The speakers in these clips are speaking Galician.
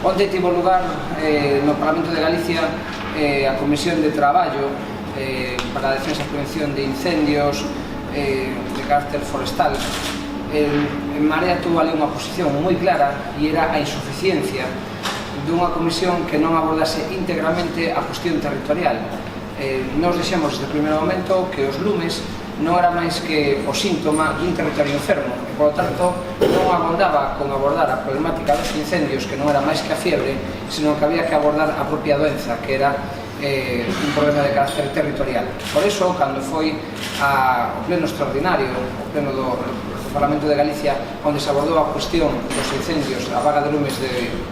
Onte tivo lugar no Parlamento de Galicia a Comisión de Traballo para a Defensa e Prevención de Incendios de carácter forestal. En Marea tuvo ali unha posición moi clara e era a insuficiencia dunha comisión que non abordase íntegramente a cuestión territorial. Nos dixemos desde o primeiro momento que os lumes non era máis que o síntoma dun territorio enfermo e, polo tanto, non abondaba con abordar a problemática dos incendios, que non era máis que a fiebre, senón que había que abordar a propia doenza, que era un problema de carácter territorial. Por iso, cando foi ao pleno extraordinario, o pleno do Parlamento de Galicia, onde se abordou a cuestión dos incendios, a vaga de lumes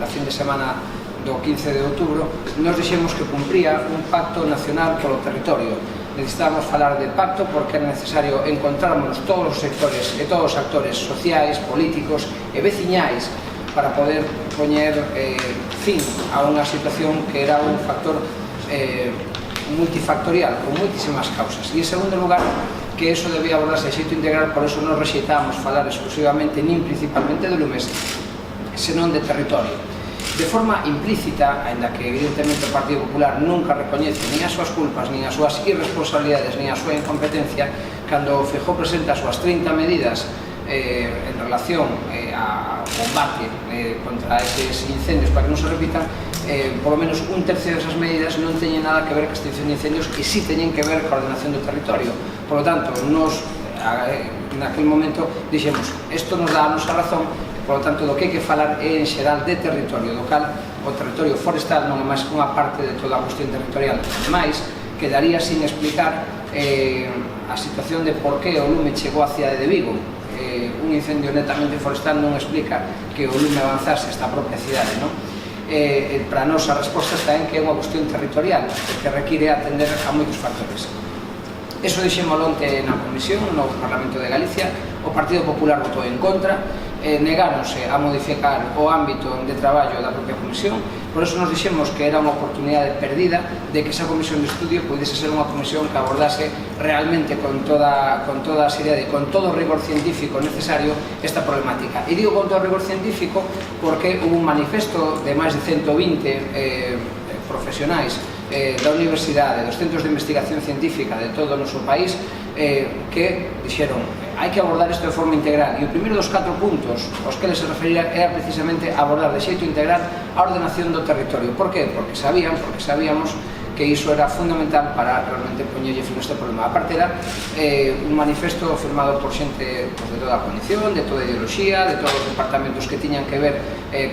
da fin de semana do 15 de outubro, nos dixemos que cumpría un pacto nacional polo territorio. Necesitábamos falar de pacto porque era necesario encontrarnos todos os sectores e todos os actores sociais, políticos e veciñais para poder poñer fin a unha situación que era un factor multifactorial, con moitísimas causas. E en segundo lugar, que eso debía abordarse de xeito integral, por eso nos rexeitábamos falar exclusivamente nin principalmente de lumes, senón de territorio. De forma implícita, aínda que evidentemente o Partido Popular nunca recoñece nin as súas culpas, nin as súas irresponsabilidades, nin a súa incompetencia, cando Feijóo presenta as súas 30 medidas en relación ao combate contra eses incendios para que non se repitan, polo menos un tercio desas medidas non teñen nada que ver con a extinción de incendios e si teñen que ver coa ordenación do territorio. Por lo tanto, nos naquele momento dixemos, isto nos dá a nosa razón. Por lo tanto, do que hai que falar é en xeral de territorio, do cal o territorio forestal non é máis que unha parte de toda a cuestión territorial. Ademais, quedaría sin explicar a situación de por que o lume chegou á cidade de Vigo. Un incendio netamente forestal non explica que o lume avanzase hasta a propia cidade, non? Para nós a resposta está en que é unha cuestión territorial que require atender a moitos factores. Eso dixémolo onte na Comisión, no Parlamento de Galicia. O Partido Popular votou en contra, negáronse a modificar o ámbito de traballo da propia Comisión. Por eso nos dixemos que era unha oportunidade perdida de que esa Comisión de Estudio pudese ser unha comisión que abordase realmente con toda a seriedade e con todo o rigor científico necesario esta problemática. E digo con todo o rigor científico porque hubo un manifesto de máis de 120 profesionais da universidade, dos centros de investigación científica de todo o noso país, que dixeron hai que abordar isto de forma integral, e o primeiro dos 4 puntos aos que eles se referiran era precisamente abordar de xeito integral a ordenación do territorio. Por qué? Porque sabíamos que iso era fundamental para realmente poñerlle fin a este problema. A parte era un manifesto firmado por xente de toda a condición, de toda a ideoloxía, de todos os departamentos que tiñan que ver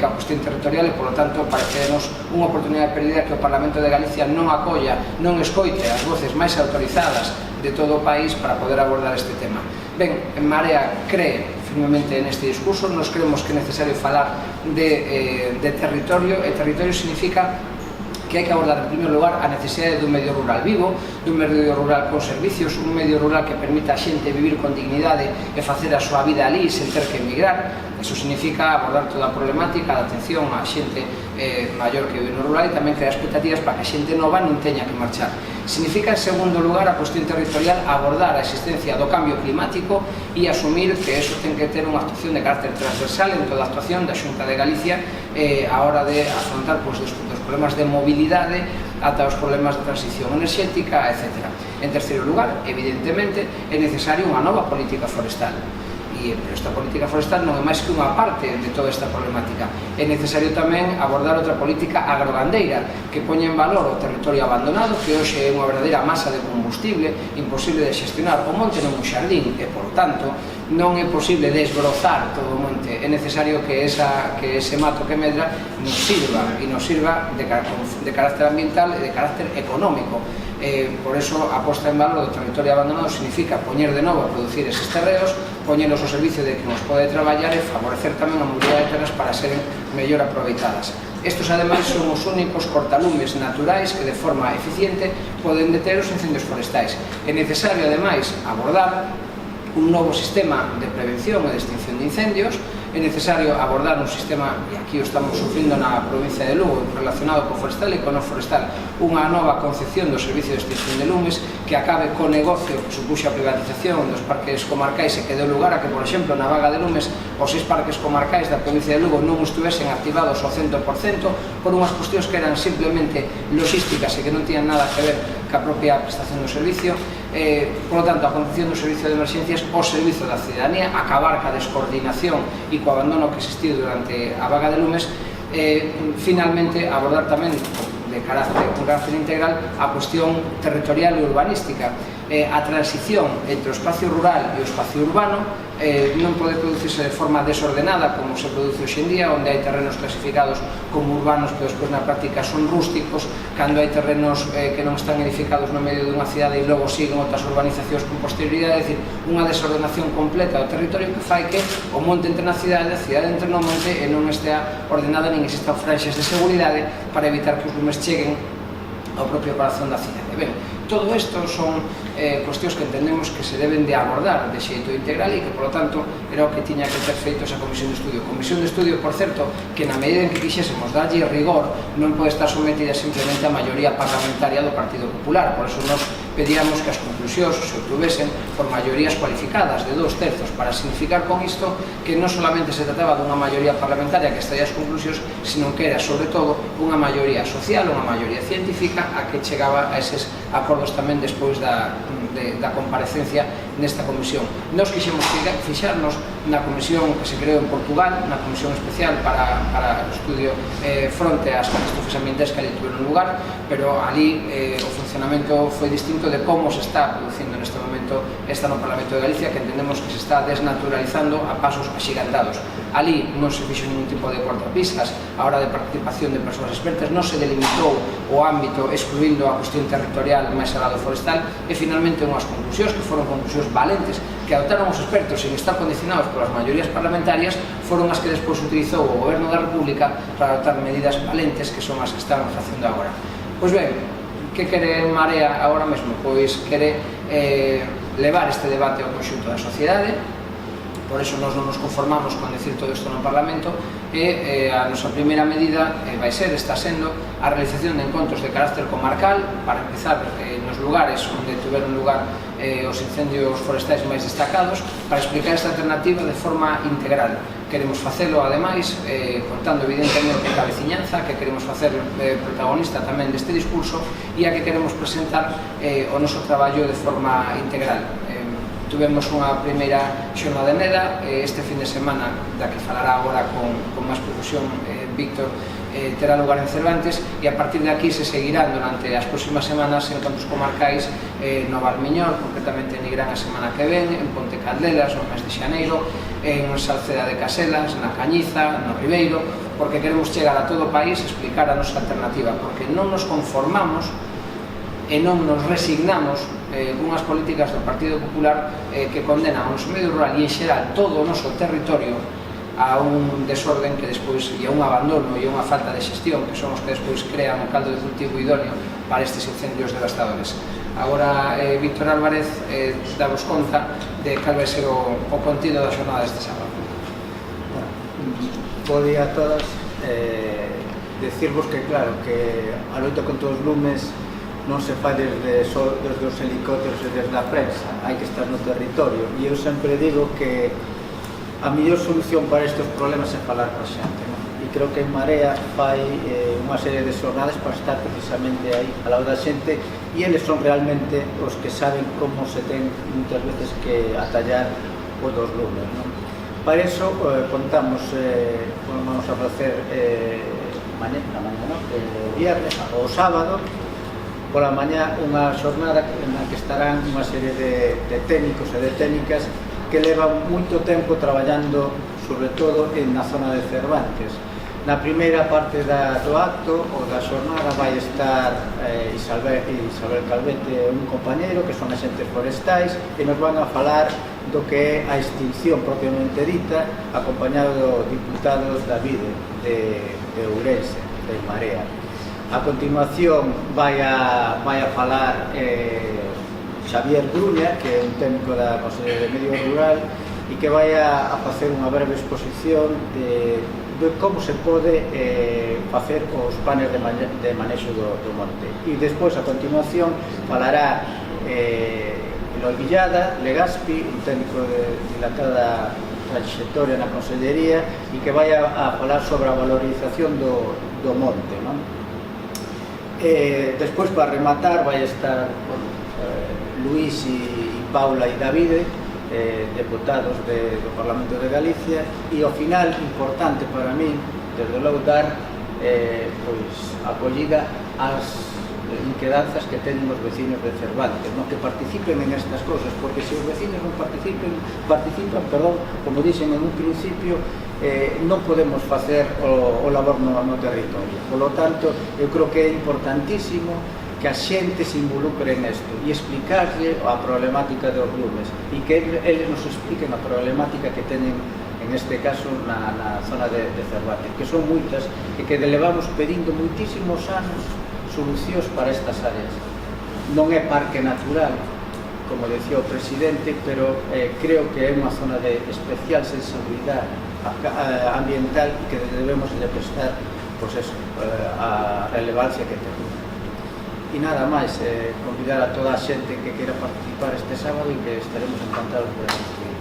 ca cuestión territorial, e, polo tanto, parecenos unha oportunidade perdida que o Parlamento de Galicia non acolla, non escoite as voces máis autorizadas de todo o país para poder abordar este tema. Ben, en Marea cree firmemente neste discurso, nos creemos que é necesario falar de territorio, e territorio significa que hai que abordar en primeiro lugar a necesidade dun medio rural vivo, dun medio rural con servicios, un medio rural que permita a xente vivir con dignidade e facer a súa vida ali sen ter que emigrar. Eso significa abordar toda a problemática da atención á xente maior que vive no rural e tamén crear expectativas para que a xente nova non teña que marchar. Significa, en segundo lugar, a cuestión territorial, abordar a existencia do cambio climático e asumir que eso ten que ter unha actuación de carácter transversal en toda a actuación da Xunta de Galicia a hora de afrontar dos problemas de mobilidade ata os problemas de transición enerxética, etc. En terceiro lugar, evidentemente, é necesario unha nova política forestal. Pero esta política forestal non é máis que unha parte de toda esta problemática. É necesario tamén abordar outra política agrogandeira que poña en valor o territorio abandonado, que hoxe é unha verdadeira masa de combustible imposible de xestionar. O monte non é un xardín e, por tanto, non é posible desbrozar todo o monte. É necesario que ese mato que medra nos sirva de carácter ambiental e de carácter económico. Por eso, a posta en valor do territorio abandonado significa poñer de novo a producir eses terreos, poñelos ao servicio de que nos pode traballar e favorecer tamén a mobilidade de terras para seren mellor aproveitadas. Estos, ademais, son os únicos cortalumes naturais que de forma eficiente poden deter os incendios forestais. É necesario, ademais, abordar un novo sistema de prevención e de extinción de incendios é necesario abordar un sistema, e aquí o estamos sufrindo na provincia de Lugo, relacionado co forestal e co non forestal, unha nova concepción do servicio de extinción de lumes que acabe co negocio que supuxe a privatización dos parques comarcais e que deu lugar a que, por exemplo, na vaga de lumes, os 6 parques comarcais da provincia de Lugo non estuvesen activados ao 100% por unhas cuestións que eran simplemente logísticas e que non tiñan nada que ver ca propia prestación do servicio. Por lo tanto, a concepción do servicio de emergencias ao servicio da ciudadanía, acabar ca descoordinación e co abandono que existiu durante a vaga de lumes, finalmente abordar tamén de carácter integral a cuestión territorial e urbanística. A transición entre o espacio rural e o espacio urbano non pode producirse de forma desordenada como se produce hoxe en día, onde hai terrenos clasificados como urbanos que despois na práctica son rústicos, cando hai terrenos que non están edificados no medio dunha cidade e logo siguen outras urbanizacións con posterioridade, é dicir, unha desordenación completa do territorio que fai que o monte entre na cidade, a cidade entre no monte e non estea ordenada nin existan franxas de seguridade para evitar que os lumes cheguen ao propio corazón da cidade. Ben, todo isto son cuestións que entendemos que se deben de abordar de xeito integral e que, por lo tanto, era o que tiña que ter feito esa comisión de estudio. Comisión de estudio, por certo, que na medida en que quixésemos darlle rigor non pode estar sometida simplemente a maioría parlamentaria do Partido Popular. Por eso nos pedíamos que as conclusións se obtuvesen por maiorías cualificadas de 2/3 para significar con isto que non solamente se trataba dunha maioría parlamentaria que estaía as conclusións, sino que era, sobre todo, unha maioría social, unha maioría científica a que chegaba a eses acordos tamén despois da comparecencia nesta comisión. Nos quixemos fixarnos na comisión que se creou en Portugal, na comisión especial para o estudio fronte ás catástrofes ambientais que ali tuveron lugar, pero ali o funcionamento foi distinto de como se está producindo neste momento esta no Parlamento de Galicia, que entendemos que se está desnaturalizando a pasos axigantados. Ali non se fixo ningún tipo de cortapisas a hora de participación de persoas expertas, non se delimitou o ámbito excluindo a cuestión territorial máis alá do forestal e finalmente unhas conclusións que foron conclusións valentes que adoptaron os expertos sin estar condicionados polas maiorías parlamentarias foron as que despois utilizou o Goberno da República para adoptar medidas valentes que son as que están facendo agora. Pois ben, que quere Marea agora mesmo? Pois quere levar este debate ao conxunto da sociedade. Por eso nós non nos conformamos con decir todo isto no Parlamento e a nosa primeira medida vai ser, está sendo, a realización de encontros de carácter comarcal para empezar nos lugares onde tuveron lugar os incendios forestais máis destacados para explicar esta alternativa de forma integral. Queremos facelo, ademais, contando evidentemente a veciñanza, que queremos facer protagonista tamén deste discurso e a que queremos presentar o noso traballo de forma integral. Tuvemos unha primeira xornada de Neda, este fin de semana, da que falará agora con máis profusión Víctor, terá lugar en Cervantes e a partir de aquí se seguirán durante as próximas semanas encontros comarcais no Valmiñor, concretamente en Nigrán a semana que ven, en Ponte Caldelas no mes de xaneiro, en Salceda de Caselas, na Cañiza, no Ribeiro, porque queremos chegar a todo o país e explicar a nosa alternativa, porque non nos conformamos e non nos resignamos unhas políticas do Partido Popular que condenan o noso medio rural e en xeral todo o noso territorio a un desorden que despois e a un abandono e a unha falta de xestión que son os que despois crean o caldo de cultivo idóneo para estes incendios devastadores. Agora, Víctor Álvarez damos conta de cal vai ser o contido da xornada deste sábado. Bo día a todas. Decirvos que, claro, que a loita contra os lumes non se fai desde os helicópteros e desde a prensa, hai que estar no territorio e eu sempre digo que a mellor solución para estes problemas é falar coa xente, non? E creo que en Marea fai unha serie de xornadas para estar precisamente aí ao lado da xente e eles son realmente os que saben como se ten muitas veces que atallar o dos lumes, non? Para iso contamos, vamos a facer mañá, non? Viernes ou sábado pola mañá unha xornada na que estarán unha serie de técnicos e de técnicas que levan moito tempo traballando sobre todo na zona de Cervantes. Na primeira parte do acto ou da xornada vai estar Isabel Calvete e un compañeiro que son agentes forestais e nos van a falar do que é a extinción propiamente dita, acompañado do diputado David de Ourense, de Marea. A continuación vai a falar Xavier Gruña, que é un técnico da Consellería de Medio Rural, e que vai a facer unha breve exposición de como se pode facer os planes de manexo do monte. E despois, a continuación, falará Eloy Villada, Legaspi, un técnico de dilatada trayectoria na Consellería, e que vai a falar sobre a valorización do monte, non? Despois, para rematar, vai estar Luís e Paula e Davide, deputados do Parlamento de Galicia, e ao final, importante para mí, desde logo dar acollida ás inquedanzas que teñen os vecinos de Cervantes, que participen en estas cosas, porque se os vecinos non participan, como dixen en un principio, non podemos facer o labor no territorio. Por lo tanto, eu creo que é importantísimo que a xente se involucre nesto e explicarlle a problemática dos lumes e que eles nos expliquen a problemática que teñen en este caso na zona de Cervantes, que son moitas e que levamos pedindo moitísimos anos solucións para estas áreas. Non é parque natural, como decía o presidente, pero creo que é unha zona de especial sensibilidade ambiental e que debemos de prestar a relevancia que ten. E nada máis, convidar a toda a xente que queira participar este sábado e que estaremos encantados de recibir.